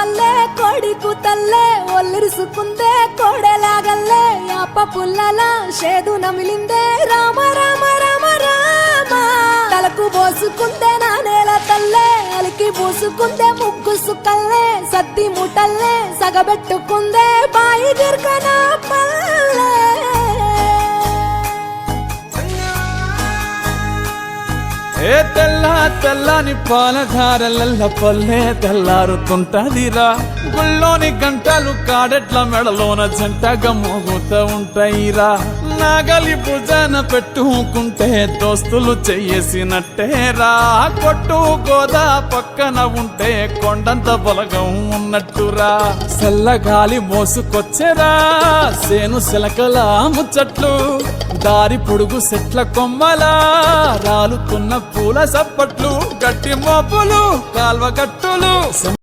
తల్లే కోడికు తల్లే ఒల్లిరుసుకుందే కోడెలాగల్లే యాప పుల్లల షేదు నమిలిందే రామ రామ రామ రామ తలకు పోసుకుందే నా నేల తల్లే అలికి పూసుకుందే ముగ్గు సుక్కల్లే సద్ది ముటల్లే సగబెట్టుకుందే బాయి గిర్కన పల్లె ఏ తెల్ల తెల్లని పాలధారలల్ల పల్లె తెల్లారుతుంటదిరా గుళ్ళోని గంటలు కాడెట్ల మెడలోన జంటగా మోగుతూ ఉంటాయిరా నాగలి భుజాన పెట్టుకుంటే దోస్తులు చెయ్యేసినట్టేరా కొట్టు గోదా పక్కన ఉంటే కొండంత బలగం ఉన్నట్టురా చల్లగాలి మోసుకొచ్చెరా సేను శిలకల ముచ్చట్లు దారి పొడుగు సెట్ల కొమ్మలా రాలుతున్న పూల సప్పట్లు గట్టి మోపులు కాల్వ గట్టులు